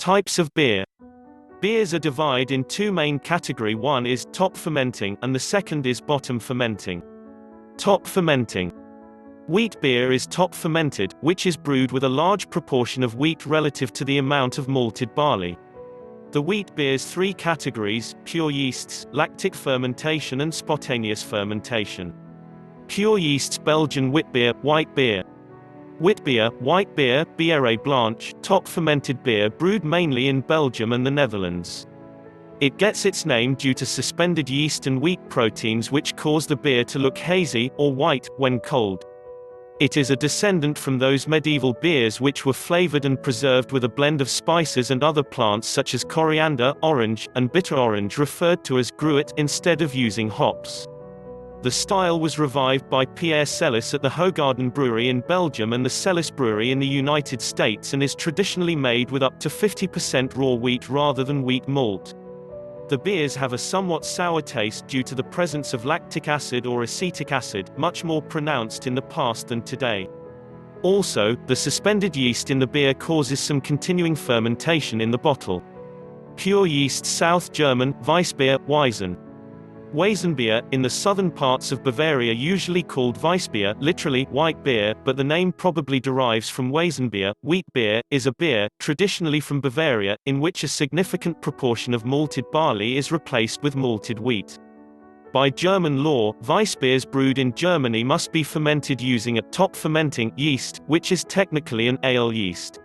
Types of beer. Beers are divided in two main categories. One is top fermenting and the second is bottom fermenting. Top fermenting. Wheat beer is top fermented, which is brewed with a large proportion of wheat relative to the amount of malted barley. The wheat beer's three categories: pure yeasts, lactic fermentation and spontaneous fermentation. Pure yeasts: Belgian witbier, white beer. Witbier, white beer, bière blanche, top fermented beer brewed mainly in Belgium and the Netherlands. It gets its name due to suspended yeast and wheat proteins which cause the beer to look hazy, or white, when cold. It is a descendant from those medieval beers which were flavored and preserved with a blend of spices and other plants such as coriander, orange, and bitter orange, referred to as gruit, instead of using hops. The style was revived by Pierre Celis at the Hoegaarden Brewery in Belgium and the Celis Brewery in the United States, and is traditionally made with up to 50% raw wheat rather than wheat malt. The beers have a somewhat sour taste due to the presence of lactic acid or acetic acid, much more pronounced in the past than today. Also, the suspended yeast in the beer causes some continuing fermentation in the bottle. Pure yeast: South German, Weissbier, Weizen. Weizenbier, in the southern parts of Bavaria usually called Weissbier, literally, white beer, but the name probably derives from Weizenbier. Wheat beer, is a beer, traditionally from Bavaria, in which a significant proportion of malted barley is replaced with malted wheat. By German law, Weissbiers brewed in Germany must be fermented using a top fermenting yeast, which is technically an ale yeast.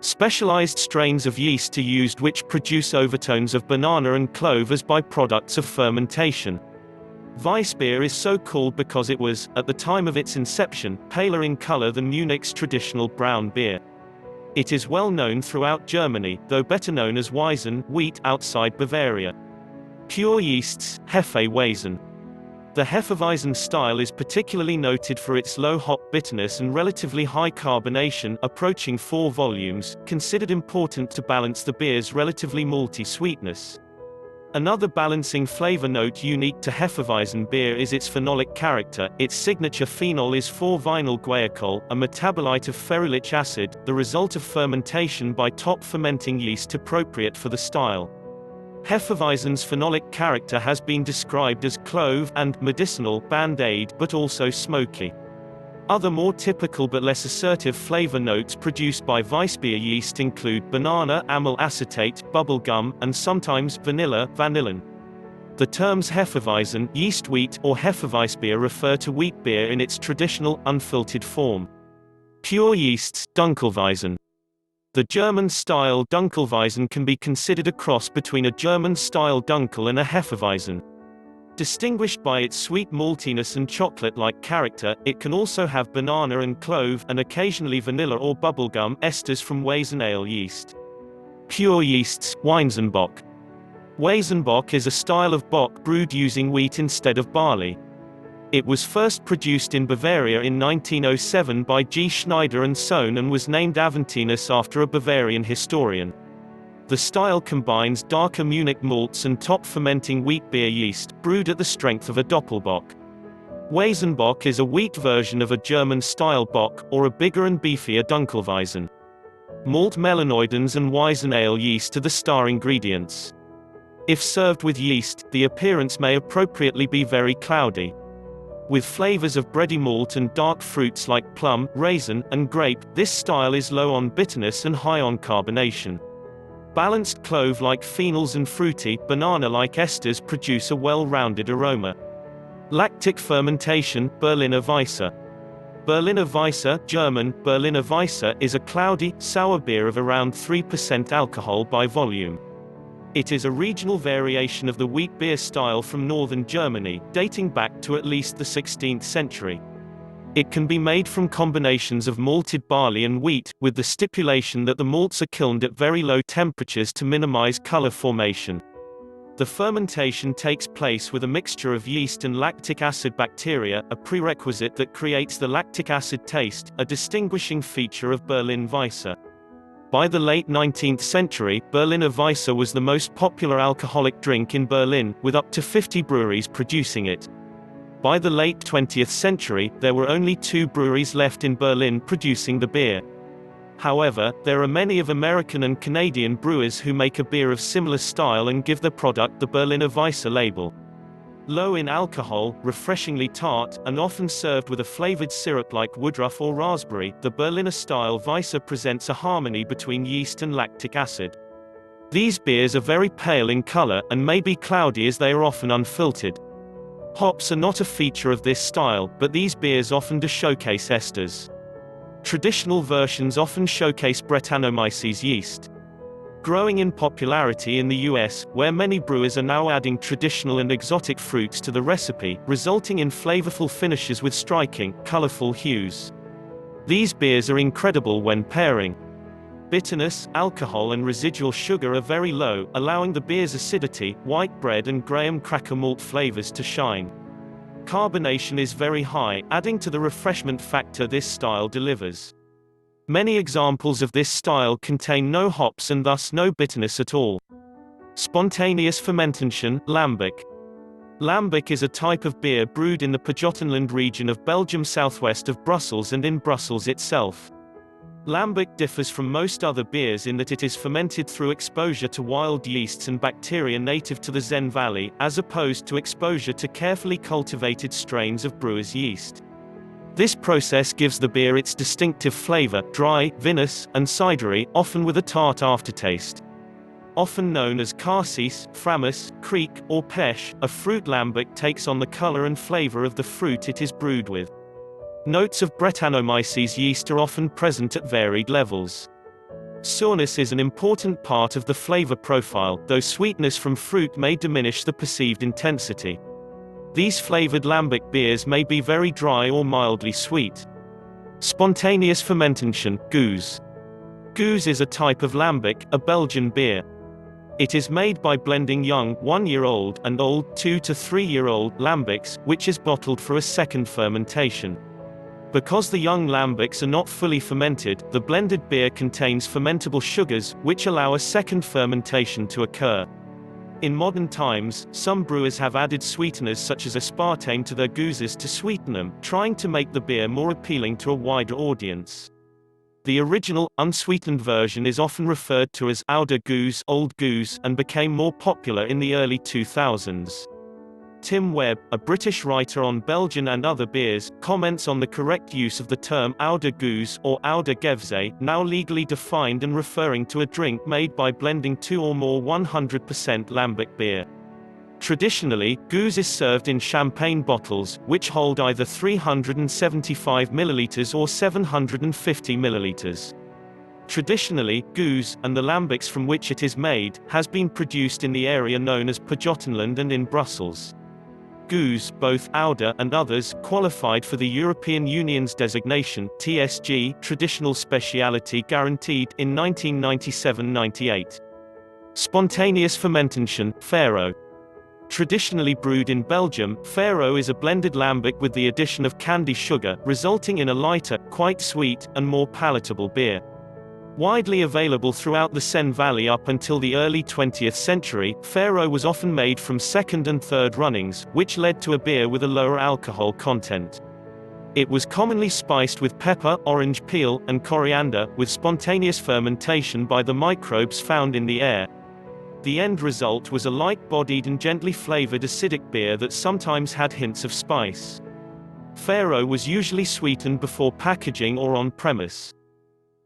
Specialized strains of yeast are used which produce overtones of banana and clove as byproducts of fermentation. Weissbier is so called because it was, at the time of its inception, paler in color than Munich's traditional brown beer. It is well known throughout Germany, though better known as Weizen, wheat, outside Bavaria. Pure yeasts: Hefeweizen. The Hefeweizen style is particularly noted for its low hop bitterness and relatively high carbonation, approaching 4 volumes, considered important to balance the beer's relatively malty sweetness. Another balancing flavor note unique to Hefeweizen beer is its phenolic character. Its signature phenol is 4-vinyl guaiacol, a metabolite of ferulic acid, the result of fermentation by top fermenting yeast appropriate for the style. Hefeweizen's phenolic character has been described as clove and medicinal band-aid, but also smoky. Other more typical but less assertive flavor notes produced by Weissbier yeast include banana, amyl acetate, bubblegum, and sometimes vanilla, vanillin. The terms Hefeweizen, yeast wheat, or Hefeweizbier refer to wheat beer in its traditional, unfiltered form. Pure yeasts: Dunkelweizen. The German-style Dunkelweizen can be considered a cross between a German-style Dunkel and a Hefeweizen. Distinguished by its sweet maltiness and chocolate-like character, it can also have banana and clove, and occasionally vanilla or bubblegum, esters from Weizen ale yeast. Pure yeasts: Weinzenbock. Weinzenbock is a style of bock brewed using wheat instead of barley. It was first produced in Bavaria in 1907 by G. Schneider and Sohn and was named Aventinus after a Bavarian historian. The style combines darker Munich malts and top fermenting wheat beer yeast, brewed at the strength of a Doppelbock. Weinzenbock is a wheat version of a German-style bock, or a bigger and beefier Dunkelweizen. Malt melanoidins and Weizen ale yeast are the star ingredients. If served with yeast, the appearance may appropriately be very cloudy. With flavors of bready malt and dark fruits like plum, raisin, and grape, this style is low on bitterness and high on carbonation. Balanced clove-like phenols and fruity, banana-like esters produce a well-rounded aroma. Lactic fermentation: Berliner Weisse. Berliner Weisse, German, Berliner Weisse, is a cloudy, sour beer of around 3% alcohol by volume. It is a regional variation of the wheat beer style from northern Germany, dating back to at least the 16th century. It can be made from combinations of malted barley and wheat, with the stipulation that the malts are kilned at very low temperatures to minimize color formation. The fermentation takes place with a mixture of yeast and lactic acid bacteria, a prerequisite that creates the lactic acid taste, a distinguishing feature of Berliner Weisse. By the late 19th century, Berliner Weisse was the most popular alcoholic drink in Berlin, with up to 50 breweries producing it. By the late 20th century, there were only 2 breweries left in Berlin producing the beer. However, there are many of American and Canadian brewers who make a beer of similar style and give their product the Berliner Weisse label. Low in alcohol, refreshingly tart, and often served with a flavored syrup like woodruff or raspberry, the Berliner-style Weisse presents a harmony between yeast and lactic acid. These beers are very pale in color, and may be cloudy as they are often unfiltered. Hops are not a feature of this style, but these beers often do showcase esters. Traditional versions often showcase Brettanomyces yeast. Growing in popularity in the US, where many brewers are now adding traditional and exotic fruits to the recipe, resulting in flavorful finishes with striking, colorful hues. These beers are incredible when pairing. Bitterness, alcohol and residual sugar are very low, allowing the beer's acidity, white bread and graham cracker malt flavors to shine. Carbonation is very high, adding to the refreshment factor this style delivers. Many examples of this style contain no hops and thus no bitterness at all. Spontaneous fermentation, lambic. Lambic is a type of beer brewed in the Pajottenland region of Belgium southwest of Brussels and in Brussels itself. Lambic differs from most other beers in that it is fermented through exposure to wild yeasts and bacteria native to the Zenne Valley, as opposed to exposure to carefully cultivated strains of brewer's yeast. This process gives the beer its distinctive flavor, dry, vinous, and cidery, often with a tart aftertaste. Often known as cassis, framus, kriek, or pêche, a fruit lambic takes on the color and flavor of the fruit it is brewed with. Notes of Brettanomyces yeast are often present at varied levels. Sourness is an important part of the flavor profile, though sweetness from fruit may diminish the perceived intensity. These flavored lambic beers may be very dry or mildly sweet. Spontaneous fermentation, gueuze. Gueuze is a type of lambic, a Belgian beer. It is made by blending young, 1-year-old, and old, 2 to 3-year-old, lambics, which is bottled for a second fermentation. Because the young lambics are not fully fermented, the blended beer contains fermentable sugars, which allow a second fermentation to occur. In modern times, some brewers have added sweeteners such as aspartame to their gueuzes to sweeten them, trying to make the beer more appealing to a wider audience. The original, unsweetened version is often referred to as oude gueuze, old gueuze, and became more popular in the early 2000s. Tim Webb, a British writer on Belgian and other beers, comments on the correct use of the term oude gueuze, or oude gevze, now legally defined and referring to a drink made by blending 2 or more 100% lambic beer. Traditionally, gueuze is served in champagne bottles, which hold either 375 ml or 750 ml. Traditionally, gueuze, and the lambics from which it is made, has been produced in the area known as Pajottenland and in Brussels. Gueuze, both oude and others, qualified for the European Union's designation, TSG, Traditional Speciality Guaranteed, in 1997-98. Spontaneous fermentation, Faro. Traditionally brewed in Belgium, Faro is a blended lambic with the addition of candy sugar, resulting in a lighter, quite sweet, and more palatable beer. Widely available throughout the Seine Valley up until the early 20th century, Faro was often made from second and third runnings, which led to a beer with a lower alcohol content. It was commonly spiced with pepper, orange peel, and coriander, with spontaneous fermentation by the microbes found in the air. The end result was a light-bodied and gently flavored acidic beer that sometimes had hints of spice. Faro was usually sweetened before packaging or on-premise.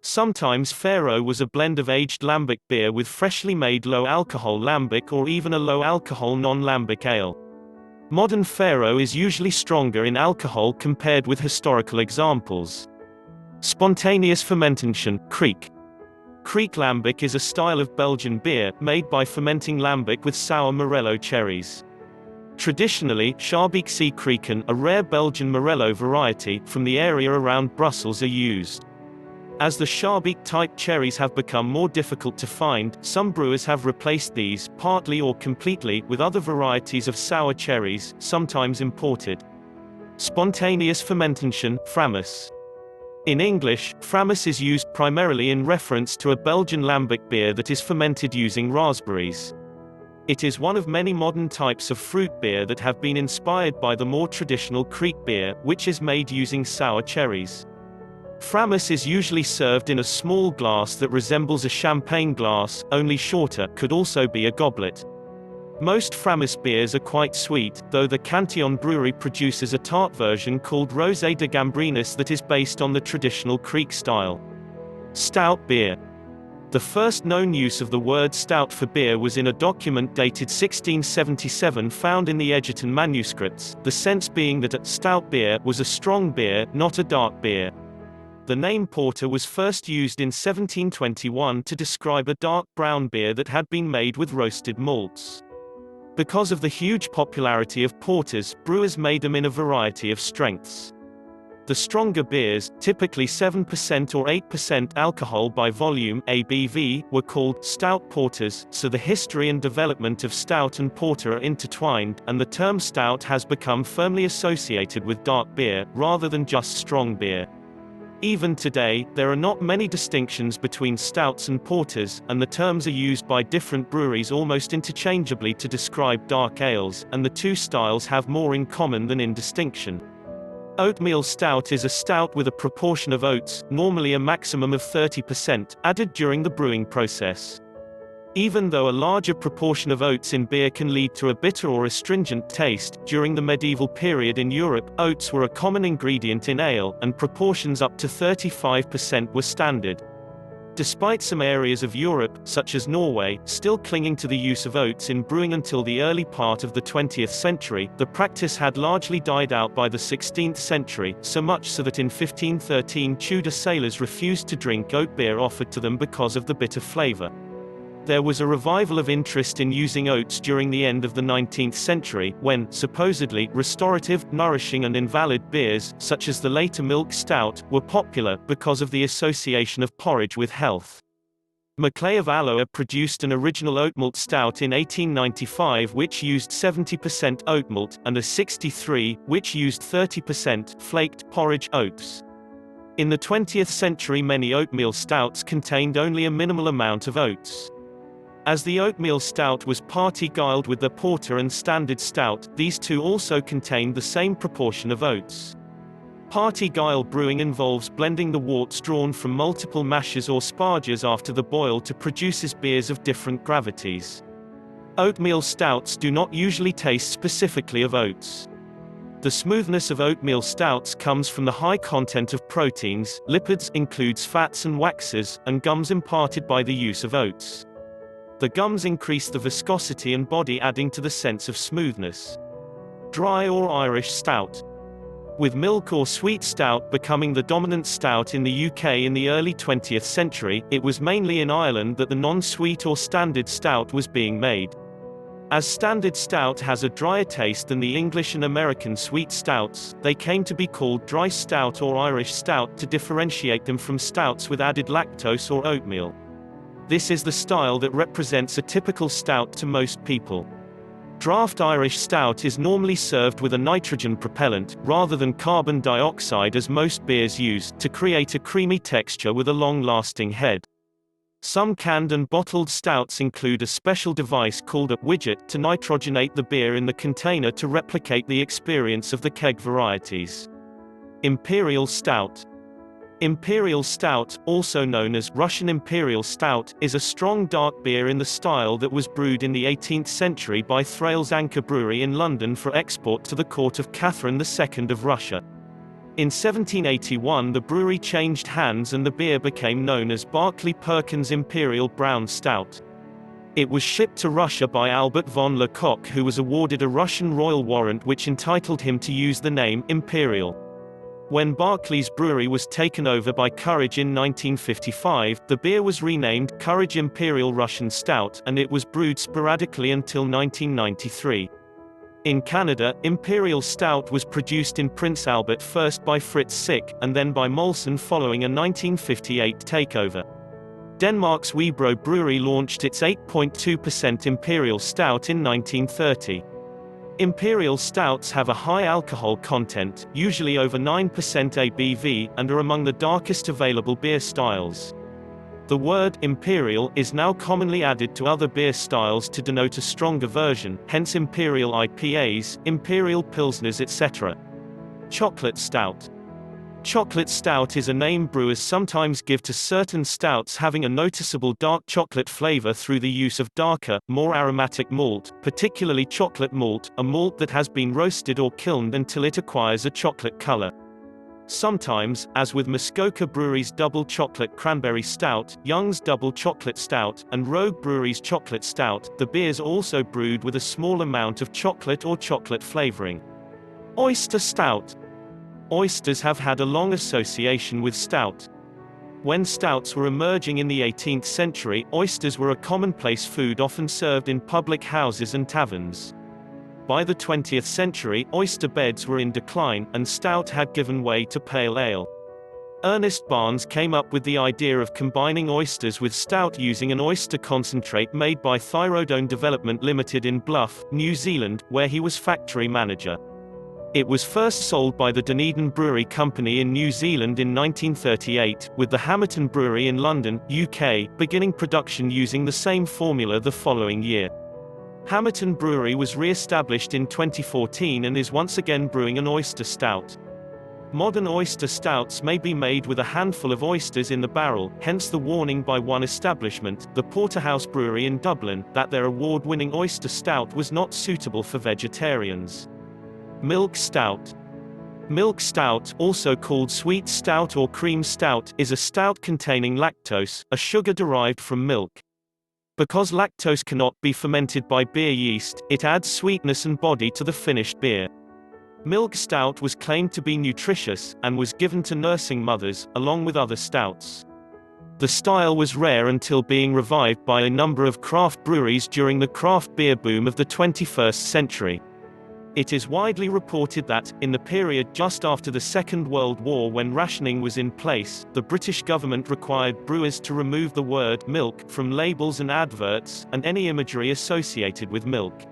Sometimes Faro was a blend of aged lambic beer with freshly made low-alcohol lambic or even a low-alcohol non-lambic ale. Modern Faro is usually stronger in alcohol compared with historical examples. Spontaneous fermentation, kriek. Kriek lambic is a style of Belgian beer, made by fermenting lambic with sour morello cherries. Traditionally, Schaerbeeksee krieken, a rare Belgian morello variety, from the area around Brussels are used. As the Schaerbeek-type cherries have become more difficult to find, some brewers have replaced these, partly or completely, with other varieties of sour cherries, sometimes imported. Spontaneous fermentation, framus. In English, framus is used primarily in reference to a Belgian lambic beer that is fermented using raspberries. It is one of many modern types of fruit beer that have been inspired by the more traditional kriek beer, which is made using sour cherries. Framus is usually served in a small glass that resembles a champagne glass, only shorter, could also be a goblet. Most Framus beers are quite sweet, though the Cantillon brewery produces a tart version called Rosé de Gambrinus that is based on the traditional Kriek style. Stout beer. The first known use of the word stout for beer was in a document dated 1677 found in the Egerton manuscripts, the sense being that a stout beer was a strong beer, not a dark beer. The name porter was first used in 1721 to describe a dark brown beer that had been made with roasted malts. Because of the huge popularity of porters, brewers made them in a variety of strengths. The stronger beers, typically 7% or 8% alcohol by volume (ABV), were called stout porters, so the history and development of stout and porter are intertwined, and the term stout has become firmly associated with dark beer, rather than just strong beer. Even today, there are not many distinctions between stouts and porters, and the terms are used by different breweries almost interchangeably to describe dark ales, and the two styles have more in common than in distinction. Oatmeal stout is a stout with a proportion of oats, normally a maximum of 30%, added during the brewing process. Even though a larger proportion of oats in beer can lead to a bitter or astringent taste, during the medieval period in Europe, oats were a common ingredient in ale, and proportions up to 35% were standard. Despite some areas of Europe, such as Norway, still clinging to the use of oats in brewing until the early part of the 20th century, the practice had largely died out by the 16th century, so much so that in 1513 Tudor sailors refused to drink oat beer offered to them because of the bitter flavor. There was a revival of interest in using oats during the end of the 19th century, when, supposedly, restorative, nourishing and invalid beers, such as the later milk stout, were popular, because of the association of porridge with health. Maclay of Alloa produced an original oatmalt stout in 1895 which used 70% oatmalt, and a 63, which used 30% flaked porridge oats. In the 20th century many oatmeal stouts contained only a minimal amount of oats. As the oatmeal stout was party guiled with the porter and standard stout, these two also contained the same proportion of oats. Party guile brewing involves blending the worts drawn from multiple mashes or sparges after the boil to produce beers of different gravities. Oatmeal stouts do not usually taste specifically of oats. The smoothness of oatmeal stouts comes from the high content of proteins, lipids includes fats and waxes, and gums imparted by the use of oats. The gums increase the viscosity and body, adding to the sense of smoothness. Dry or Irish stout. With milk or sweet stout becoming the dominant stout in the UK in the early 20th century, it was mainly in Ireland that the non-sweet or standard stout was being made. As standard stout has a drier taste than the English and American sweet stouts, they came to be called dry stout or Irish stout to differentiate them from stouts with added lactose or oatmeal. This is the style that represents a typical stout to most people. Draft Irish stout is normally served with a nitrogen propellant, rather than carbon dioxide as most beers use, to create a creamy texture with a long-lasting head. Some canned and bottled stouts include a special device called a widget to nitrogenate the beer in the container to replicate the experience of the keg varieties. Imperial stout. Imperial stout, also known as Russian Imperial stout, is a strong dark beer in the style that was brewed in the 18th century by Thrale's Anchor Brewery in London for export to the court of Catherine II of Russia. In 1781 the brewery changed hands and the beer became known as Barclay Perkins Imperial Brown Stout. It was shipped to Russia by Albert von Lecoq, who was awarded a Russian royal warrant which entitled him to use the name Imperial. When Barclay's brewery was taken over by Courage in 1955, the beer was renamed Courage Imperial Russian Stout, and it was brewed sporadically until 1993. In Canada, Imperial Stout was produced in Prince Albert first by Fritz Sick, and then by Molson following a 1958 takeover. Denmark's Webro Brewery launched its 8.2% Imperial Stout in 1930. Imperial stouts have a high alcohol content, usually over 9% ABV, and are among the darkest available beer styles. The word imperial is now commonly added to other beer styles to denote a stronger version, hence imperial IPAs, imperial pilsners, etc. Chocolate stout. Chocolate stout is a name brewers sometimes give to certain stouts having a noticeable dark chocolate flavor through the use of darker, more aromatic malt, particularly chocolate malt, a malt that has been roasted or kilned until it acquires a chocolate color. Sometimes, as with Muskoka Brewery's Double Chocolate Cranberry Stout, Young's Double Chocolate Stout, and Rogue Brewery's Chocolate Stout, the beers are also brewed with a small amount of chocolate or chocolate flavoring. Oyster Stout. Oysters have had a long association with stout. When stouts were emerging in the 18th century, oysters were a commonplace food often served in public houses and taverns. By the 20th century, oyster beds were in decline, and stout had given way to pale ale. Ernest Barnes came up with the idea of combining oysters with stout using an oyster concentrate made by Thyrodone Development Limited in Bluff, New Zealand, where he was factory manager. It was first sold by the Dunedin Brewery Company in New Zealand in 1938, with the Hamerton Brewery in London, UK, beginning production using the same formula the following year. Hamerton Brewery was re-established in 2014 and is once again brewing an oyster stout. Modern oyster stouts may be made with a handful of oysters in the barrel, hence the warning by one establishment, the Porterhouse Brewery in Dublin, that their award-winning oyster stout was not suitable for vegetarians. Milk stout. Milk stout, also called sweet stout or cream stout, is a stout containing lactose, a sugar derived from milk. Because lactose cannot be fermented by beer yeast, it adds sweetness and body to the finished beer. Milk stout was claimed to be nutritious, and was given to nursing mothers, along with other stouts. The style was rare until being revived by a number of craft breweries during the craft beer boom of the 21st century. It is widely reported that, in the period just after the Second World War when rationing was in place, the British government required brewers to remove the word milk from labels and adverts, and any imagery associated with milk.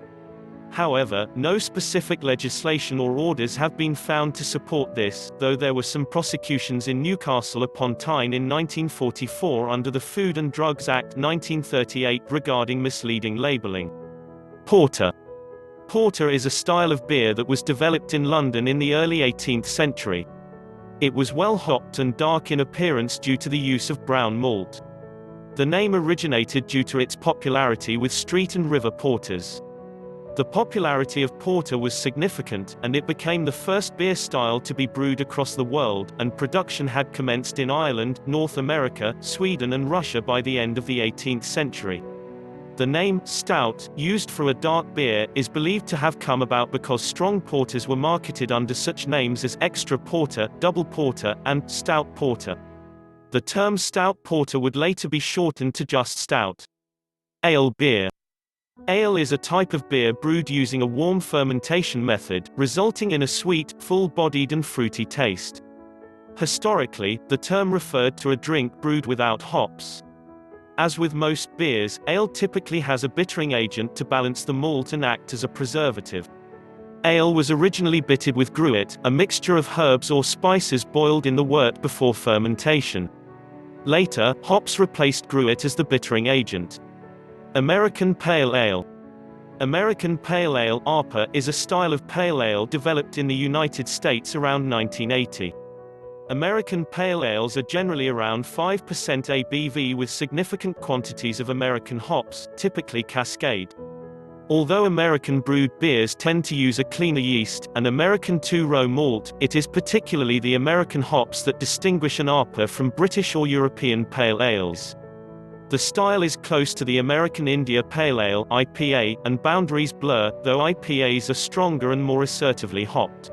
However, no specific legislation or orders have been found to support this, though there were some prosecutions in Newcastle upon Tyne in 1944 under the Food and Drugs Act 1938 regarding misleading labeling. Porter. Porter is a style of beer that was developed in London in the early 18th century. It was well hopped and dark in appearance due to the use of brown malt. The name originated due to its popularity with street and river porters. The popularity of porter was significant, and it became the first beer style to be brewed across the world, and production had commenced in Ireland, North America, Sweden and Russia by the end of the 18th century. The name, stout, used for a dark beer, is believed to have come about because strong porters were marketed under such names as extra porter, double porter, and stout porter. The term stout porter would later be shortened to just stout. Ale beer. Ale is a type of beer brewed using a warm fermentation method, resulting in a sweet, full-bodied and fruity taste. Historically, the term referred to a drink brewed without hops. As with most beers, ale typically has a bittering agent to balance the malt and act as a preservative. Ale was originally bittered with gruit, a mixture of herbs or spices boiled in the wort before fermentation. Later, hops replaced gruit as the bittering agent. American Pale Ale. American Pale Ale (APA) is a style of pale ale developed in the United States around 1980. American pale ales are generally around 5% ABV with significant quantities of American hops, typically Cascade. Although American brewed beers tend to use a cleaner yeast, and American two-row malt, it is particularly the American hops that distinguish an APA from British or European pale ales. The style is close to the American India Pale Ale (IPA), and boundaries blur, though IPAs are stronger and more assertively hopped.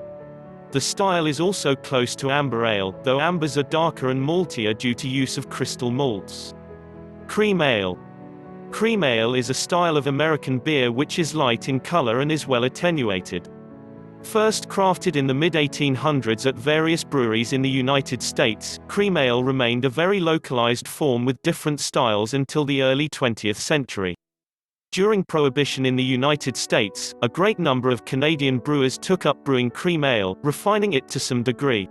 The style is also close to amber ale, though ambers are darker and maltier due to use of crystal malts. Cream ale. Cream ale is a style of American beer which is light in color and is well attenuated. First crafted in the mid-1800s at various breweries in the United States, cream ale remained a very localized form with different styles until the early 20th century. During Prohibition in the United States, a great number of Canadian brewers took up brewing cream ale, refining it to some degree.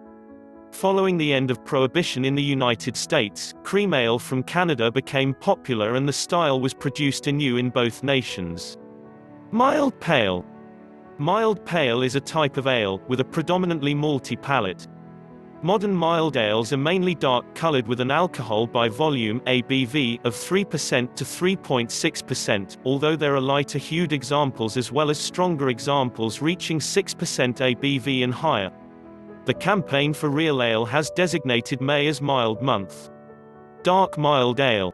Following the end of Prohibition in the United States, cream ale from Canada became popular and the style was produced anew in both nations. Mild pale. Mild pale is a type of ale, with a predominantly malty palate. Modern mild ales are mainly dark-colored with an alcohol by volume (ABV) of 3% to 3.6%, although there are lighter-hued examples as well as stronger examples reaching 6% ABV and higher. The campaign for real ale has designated May as mild month. Dark mild ale.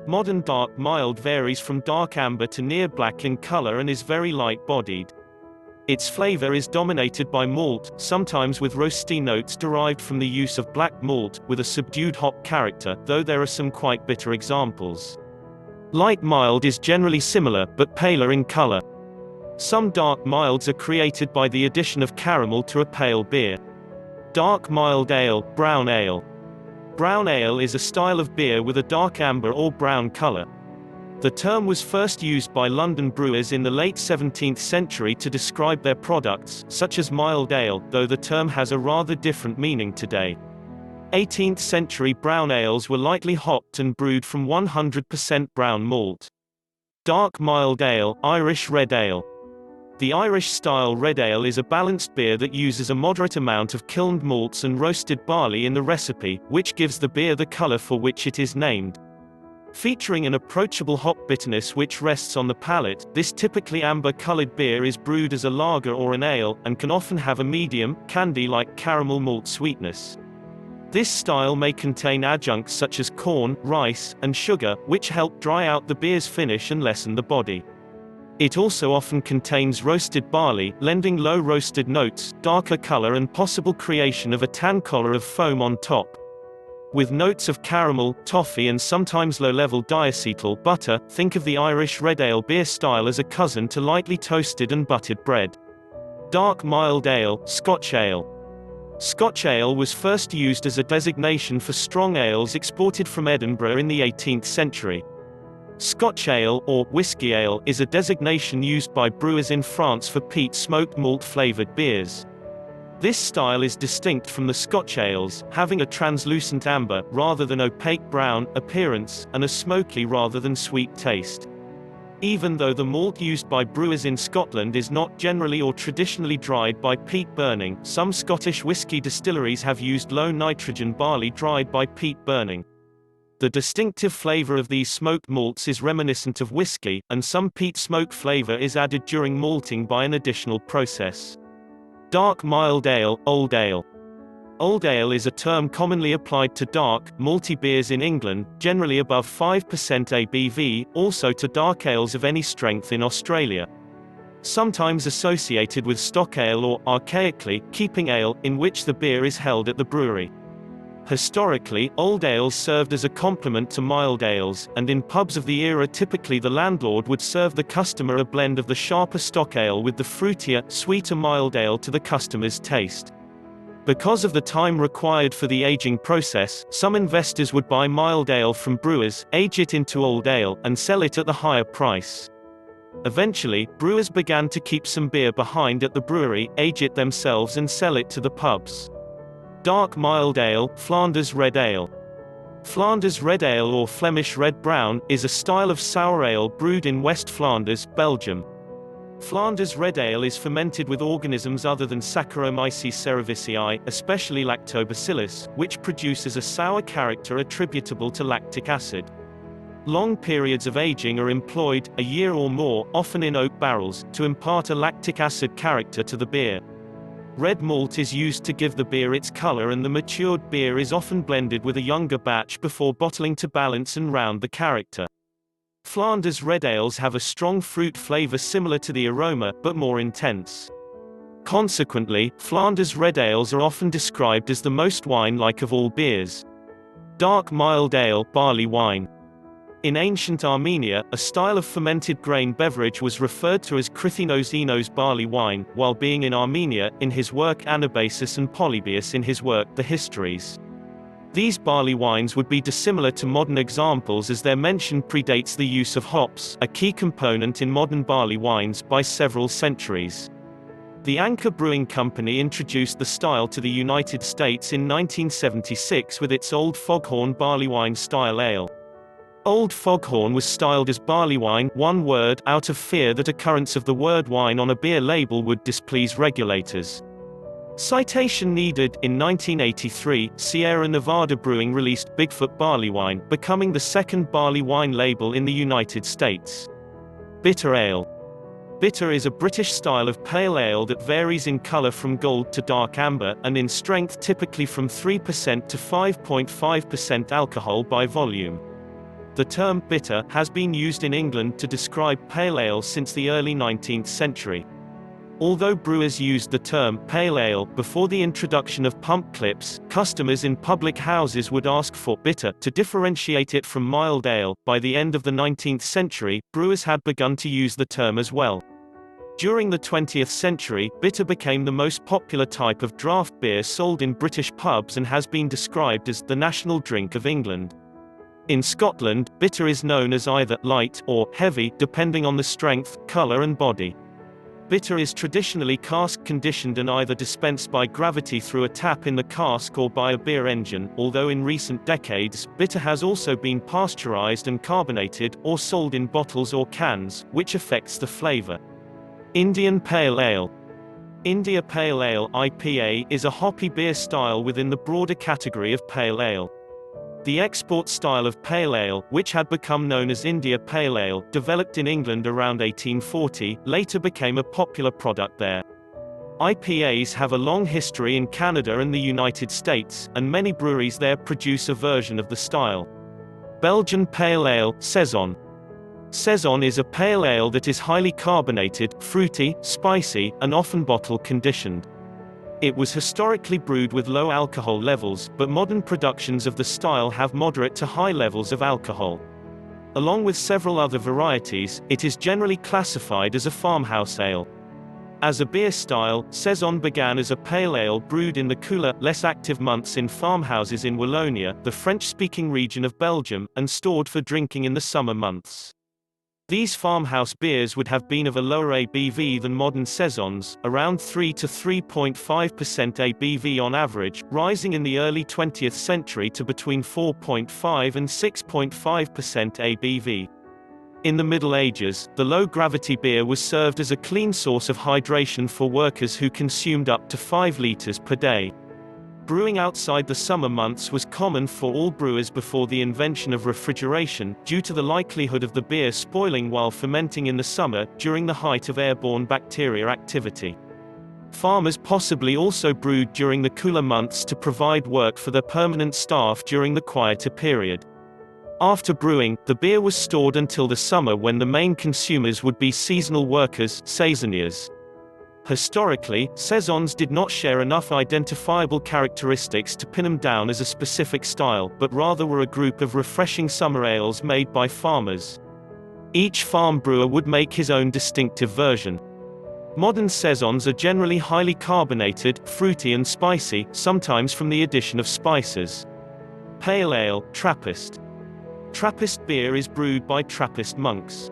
Modern dark mild varies from dark amber to near black in color and is very light-bodied. Its flavor is dominated by malt, sometimes with roasty notes derived from the use of black malt, with a subdued hop character, though there are some quite bitter examples. Light mild is generally similar, but paler in color. Some dark milds are created by the addition of caramel to a pale beer. Dark mild ale, brown ale. Brown ale is a style of beer with a dark amber or brown color. The term was first used by London brewers in the late 17th century to describe their products, such as mild ale, though the term has a rather different meaning today. 18th century brown ales were lightly hopped and brewed from 100% brown malt. Dark mild ale, Irish red ale. The Irish-style red ale is a balanced beer that uses a moderate amount of kilned malts and roasted barley in the recipe, which gives the beer the color for which it is named. Featuring an approachable hop bitterness which rests on the palate, this typically amber-colored beer is brewed as a lager or an ale, and can often have a medium, candy-like caramel malt sweetness. This style may contain adjuncts such as corn, rice, and sugar, which help dry out the beer's finish and lessen the body. It also often contains roasted barley, lending low roasted notes, darker color and possible creation of a tan collar of foam on top. With notes of caramel, toffee and sometimes low-level diacetyl butter, think of the Irish red ale beer style as a cousin to lightly toasted and buttered bread. Dark mild ale, Scotch ale. Scotch ale was first used as a designation for strong ales exported from Edinburgh in the 18th century. Scotch ale, or whisky ale, is a designation used by brewers in France for peat smoked malt-flavored beers. This style is distinct from the Scotch ales, having a translucent amber, rather than opaque brown, appearance, and a smoky rather than sweet taste. Even though the malt used by brewers in Scotland is not generally or traditionally dried by peat burning, some Scottish whisky distilleries have used low-nitrogen barley dried by peat burning. The distinctive flavor of these smoked malts is reminiscent of whisky, and some peat smoke flavor is added during malting by an additional process. Dark mild ale, old ale. Old ale is a term commonly applied to dark, malty beers in England, generally above 5% ABV, also to dark ales of any strength in Australia. Sometimes associated with stock ale or, archaically, keeping ale, in which the beer is held at the brewery. Historically, old ales served as a complement to mild ales, and in pubs of the era typically the landlord would serve the customer a blend of the sharper stock ale with the fruitier, sweeter mild ale to the customer's taste. Because of the time required for the aging process, some investors would buy mild ale from brewers, age it into old ale, and sell it at the higher price. Eventually, brewers began to keep some beer behind at the brewery, age it themselves and sell it to the pubs. Dark mild ale, Flanders red ale. Flanders red ale or Flemish red brown, is a style of sour ale brewed in West Flanders, Belgium. Flanders red ale is fermented with organisms other than Saccharomyces cerevisiae, especially lactobacillus, which produces a sour character attributable to lactic acid. Long periods of aging are employed, a year or more, often in oak barrels, to impart a lactic acid character to the beer. Red malt is used to give the beer its color, and the matured beer is often blended with a younger batch before bottling to balance and round the character. Flanders red ales have a strong fruit flavor similar to the aroma, but more intense. Consequently, Flanders red ales are often described as the most wine-like of all beers. Dark mild ale, barley wine. In ancient Armenia, a style of fermented grain beverage was referred to as krithinos enos barley wine, while being in Armenia, in his work Anabasis and Polybius in his work The Histories. These barley wines would be dissimilar to modern examples as their mention predates the use of hops, a key component in modern barley wines, by several centuries. The Anchor Brewing Company introduced the style to the United States in 1976 with its Old Foghorn barley wine style ale. Old Foghorn was styled as barley wine, one word, out of fear that occurrence of the word wine on a beer label would displease regulators. Citation needed. In 1983, Sierra Nevada Brewing released Bigfoot Barley Wine, becoming the second barley wine label in the United States. Bitter Ale. Bitter is a British style of pale ale that varies in color from gold to dark amber, and in strength typically from 3% to 5.5% alcohol by volume. The term bitter has been used in England to describe pale ale since the early 19th century. Although brewers used the term pale ale before the introduction of pump clips, customers in public houses would ask for bitter to differentiate it from mild ale. By the end of the 19th century, brewers had begun to use the term as well. During the 20th century, bitter became the most popular type of draft beer sold in British pubs and has been described as the national drink of England. In Scotland, bitter is known as either light or heavy, depending on the strength, color and body. Bitter is traditionally cask-conditioned and either dispensed by gravity through a tap in the cask or by a beer engine, although in recent decades, bitter has also been pasteurized and carbonated, or sold in bottles or cans, which affects the flavor. Indian Pale Ale. India Pale Ale (IPA) is a hoppy beer style within the broader category of pale ale. The export style of pale ale, which had become known as India Pale Ale, developed in England around 1840, later became a popular product there. IPAs have a long history in Canada and the United States, and many breweries there produce a version of the style. Belgian Pale Ale, Saison. Saison is a pale ale that is highly carbonated, fruity, spicy, and often bottle conditioned. It was historically brewed with low alcohol levels, but modern productions of the style have moderate to high levels of alcohol. Along with several other varieties, it is generally classified as a farmhouse ale. As a beer style, Saison began as a pale ale brewed in the cooler, less active months in farmhouses in Wallonia, the French-speaking region of Belgium, and stored for drinking in the summer months. These farmhouse beers would have been of a lower ABV than modern Saisons, around 3 to 3.5% ABV on average, rising in the early 20th century to between 4.5 and 6.5% ABV. In the Middle Ages, the low-gravity beer was served as a clean source of hydration for workers who consumed up to 5 liters per day. Brewing outside the summer months was common for all brewers before the invention of refrigeration, due to the likelihood of the beer spoiling while fermenting in the summer, during the height of airborne bacteria activity. Farmers possibly also brewed during the cooler months to provide work for their permanent staff during the quieter period. After brewing, the beer was stored until the summer when the main consumers would be seasonal workers, saisonniers. Historically, Saisons did not share enough identifiable characteristics to pin them down as a specific style, but rather were a group of refreshing summer ales made by farmers. Each farm brewer would make his own distinctive version. Modern Saisons are generally highly carbonated, fruity and spicy, sometimes from the addition of spices. Pale Ale, Trappist. Trappist beer is brewed by Trappist monks.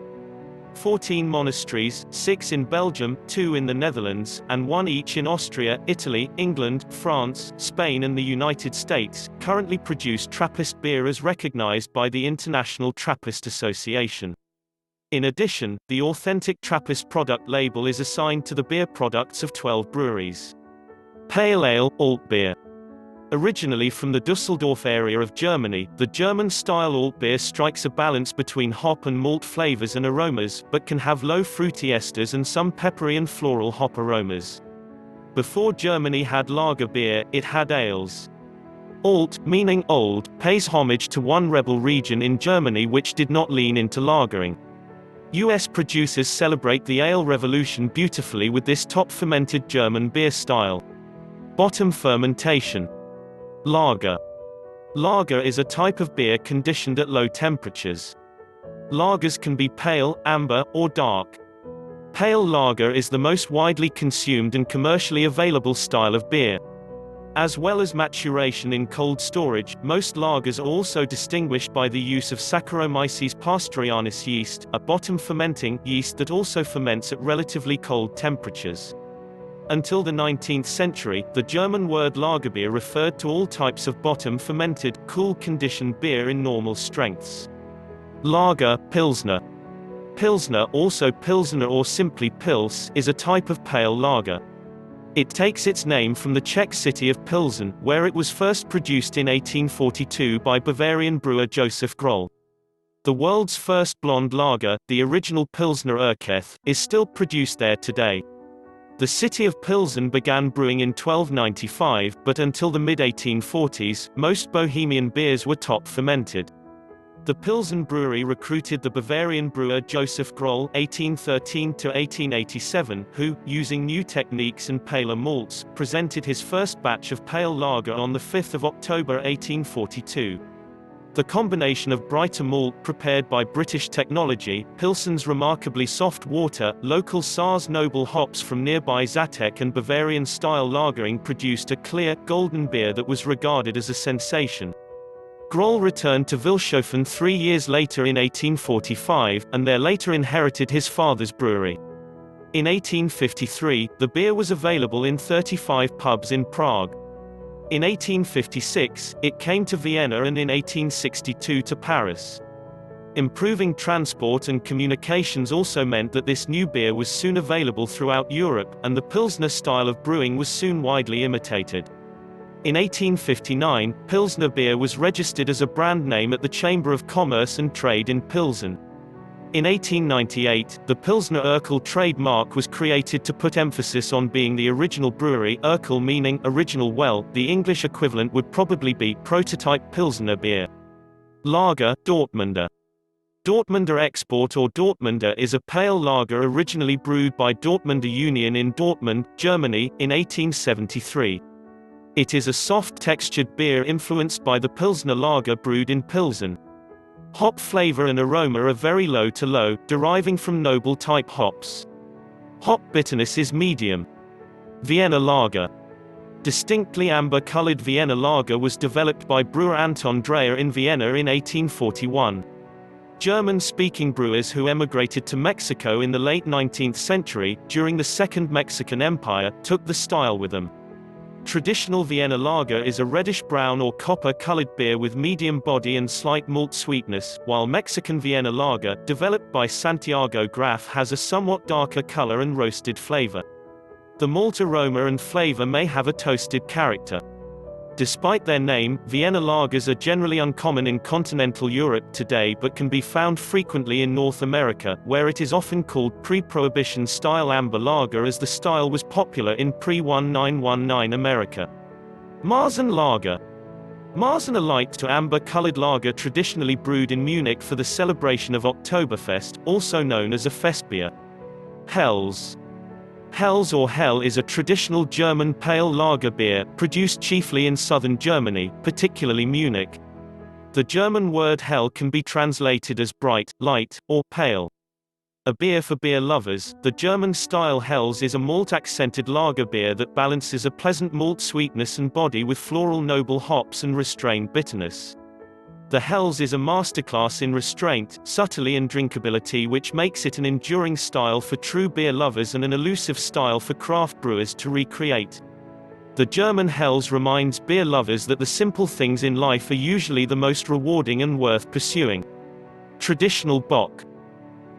14 monasteries, 6 in Belgium, 2 in the Netherlands, and 1 each in Austria, Italy, England, France, Spain and the United States, currently produce Trappist beer as recognized by the International Trappist Association. In addition, the authentic Trappist product label is assigned to the beer products of 12 breweries. Pale Ale, Altbier. Originally from the Düsseldorf area of Germany, the German-style Altbier strikes a balance between hop and malt flavors and aromas, but can have low fruity esters and some peppery and floral hop aromas. Before Germany had lager beer, it had ales. Alt, meaning old, pays homage to one rebel region in Germany which did not lean into lagering. US producers celebrate the ale revolution beautifully with this top-fermented German beer style. Bottom fermentation. Lager. Lager is a type of beer conditioned at low temperatures. Lagers can be pale, amber, or dark. Pale lager is the most widely consumed and commercially available style of beer. As well as maturation in cold storage, most lagers are also distinguished by the use of Saccharomyces pasteurianus yeast, a bottom-fermenting yeast that also ferments at relatively cold temperatures. Until the 19th century, the German word Lagerbier referred to all types of bottom-fermented, cool-conditioned beer in normal strengths. Lager, Pilsner. Pilsner, also Pilsner or simply Pils, is a type of pale lager. It takes its name from the Czech city of Pilsen, where it was first produced in 1842 by Bavarian brewer Josef Groll. The world's first blonde lager, the original Pilsner Urquell, is still produced there today. The city of Pilsen began brewing in 1295, but until the mid-1840s, most Bohemian beers were top fermented. The Pilsen brewery recruited the Bavarian brewer Josef Groll (1813–1887), who, using new techniques and paler malts, presented his first batch of pale lager on 5 October 1842. The combination of brighter malt prepared by British technology, Pilsen's remarkably soft water, local Saaz noble hops from nearby Žatec and Bavarian-style lagering produced a clear, golden beer that was regarded as a sensation. Groll returned to Vilshofen 3 years later in 1845, and there later inherited his father's brewery. In 1853, the beer was available in 35 pubs in Prague. In 1856, it came to Vienna and in 1862 to Paris. Improving transport and communications also meant that this new beer was soon available throughout Europe, and the Pilsner style of brewing was soon widely imitated. In 1859, Pilsner beer was registered as a brand name at the Chamber of Commerce and Trade in Pilsen. In 1898, the Pilsner Urquell trademark was created to put emphasis on being the original brewery, Urquell meaning original well. The English equivalent would probably be prototype Pilsner beer. Lager, Dortmunder. Dortmunder Export or Dortmunder is a pale lager originally brewed by Dortmunder Union in Dortmund, Germany, in 1873. It is a soft-textured beer influenced by the Pilsner lager brewed in Pilsen. Hop flavor and aroma are very low to low, deriving from noble-type hops. Hop bitterness is medium. Vienna lager. Distinctly amber-colored Vienna lager was developed by brewer Anton Dreher in Vienna in 1841. German-speaking brewers who emigrated to Mexico in the late 19th century, during the Second Mexican Empire, took the style with them. Traditional Vienna lager is a reddish-brown or copper-colored beer with medium body and slight malt sweetness, while Mexican Vienna lager, developed by Santiago Graf, has a somewhat darker color and roasted flavor. The malt aroma and flavor may have a toasted character. Despite their name, Vienna lagers are generally uncommon in continental Europe today but can be found frequently in North America, where it is often called pre-Prohibition style amber lager as the style was popular in pre-1919 America. Marzen lager. Marzen, a light to amber-colored lager traditionally brewed in Munich for the celebration of Oktoberfest, also known as a Festbier. Helles. Helles or Hell is a traditional German pale lager beer, produced chiefly in southern Germany, particularly Munich. The German word Hell can be translated as bright, light, or pale. A beer for beer lovers, the German-style Helles is a malt-accented lager beer that balances a pleasant malt sweetness and body with floral noble hops and restrained bitterness. The Helles is a masterclass in restraint, subtlety and drinkability, which makes it an enduring style for true beer lovers and an elusive style for craft brewers to recreate. The German Helles reminds beer lovers that the simple things in life are usually the most rewarding and worth pursuing. Traditional Bock.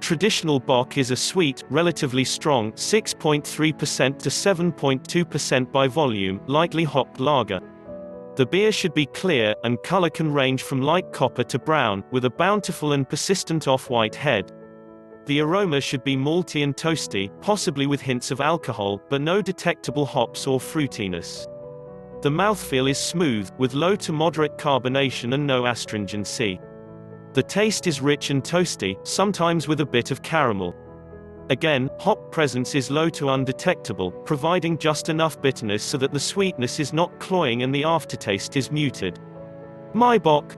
Traditional Bock is a sweet, relatively strong 6.3% to 7.2% by volume, lightly hopped lager. The beer should be clear, and color can range from light copper to brown, with a bountiful and persistent off-white head. The aroma should be malty and toasty, possibly with hints of alcohol, but no detectable hops or fruitiness. The mouthfeel is smooth, with low to moderate carbonation and no astringency. The taste is rich and toasty, sometimes with a bit of caramel. Again, hop presence is low to undetectable, providing just enough bitterness so that the sweetness is not cloying and the aftertaste is muted. Maibock.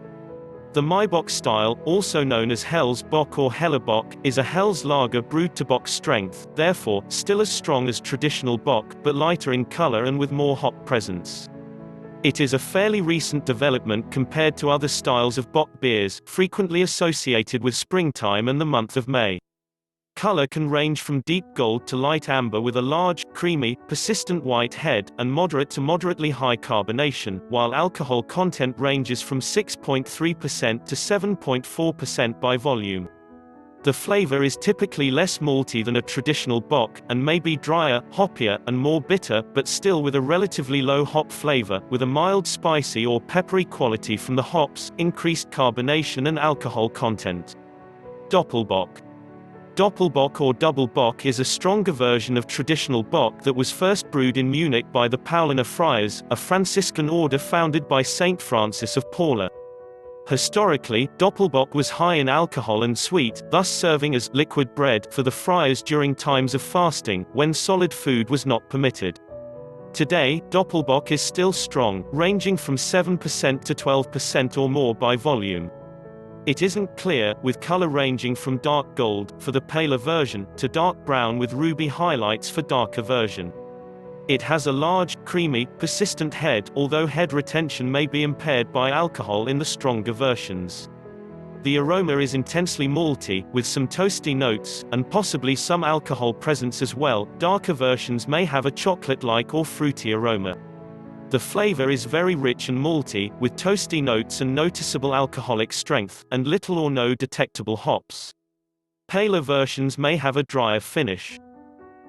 The Maibock style, also known as Helles Bock or Hellerbock, is a Helles lager brewed to Bock strength, therefore, still as strong as traditional Bock, but lighter in color and with more hop presence. It is a fairly recent development compared to other styles of Bock beers, frequently associated with springtime and the month of May. Color can range from deep gold to light amber with a large, creamy, persistent white head, and moderate to moderately high carbonation, while alcohol content ranges from 6.3% to 7.4% by volume. The flavor is typically less malty than a traditional bock, and may be drier, hoppier, and more bitter, but still with a relatively low hop flavor, with a mild spicy or peppery quality from the hops, increased carbonation and alcohol content. Doppelbock. Doppelbock or double bock is a stronger version of traditional bock that was first brewed in Munich by the Paulaner Friars, a Franciscan order founded by Saint Francis of Paula. Historically, Doppelbock was high in alcohol and sweet, thus serving as liquid bread for the friars during times of fasting, when solid food was not permitted. Today, Doppelbock is still strong, ranging from 7% to 12% or more by volume. It isn't clear, with color ranging from dark gold, for the paler version, to dark brown with ruby highlights for darker version. It has a large, creamy, persistent head, although head retention may be impaired by alcohol in the stronger versions. The aroma is intensely malty, with some toasty notes, and possibly some alcohol presence as well. Darker versions may have a chocolate-like or fruity aroma. The flavor is very rich and malty, with toasty notes and noticeable alcoholic strength, and little or no detectable hops. Paler versions may have a drier finish.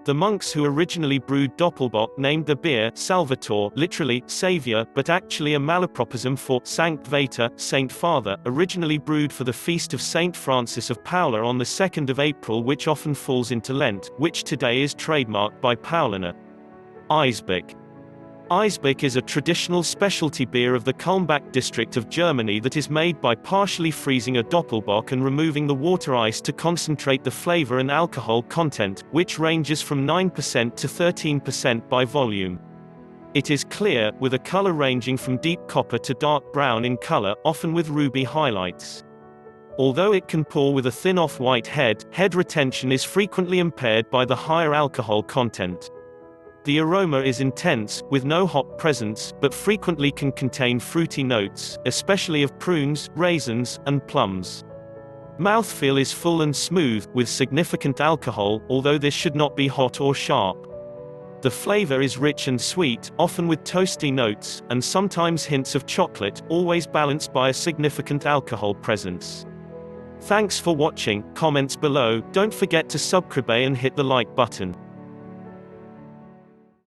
The monks who originally brewed Doppelbock named the beer Salvator, literally, savior, but actually a malapropism for Sankt Vater, Saint Father, originally brewed for the feast of Saint Francis of Paula on the 2nd of April, which often falls into Lent, which today is trademarked by Paulaner. Eisbock. Eisbock is a traditional specialty beer of the Kulmbach district of Germany that is made by partially freezing a Doppelbock and removing the water ice to concentrate the flavor and alcohol content, which ranges from 9% to 13% by volume. It is clear, with a color ranging from deep copper to dark brown in color, often with ruby highlights. Although it can pour with a thin off-white head, head retention is frequently impaired by the higher alcohol content. The aroma is intense, with no hop presence, but frequently can contain fruity notes, especially of prunes, raisins, and plums. Mouthfeel is full and smooth, with significant alcohol, although this should not be hot or sharp. The flavor is rich and sweet, often with toasty notes, and sometimes hints of chocolate, always balanced by a significant alcohol presence. Thanks for watching. Comments below, don't forget to subscribe and hit the like button.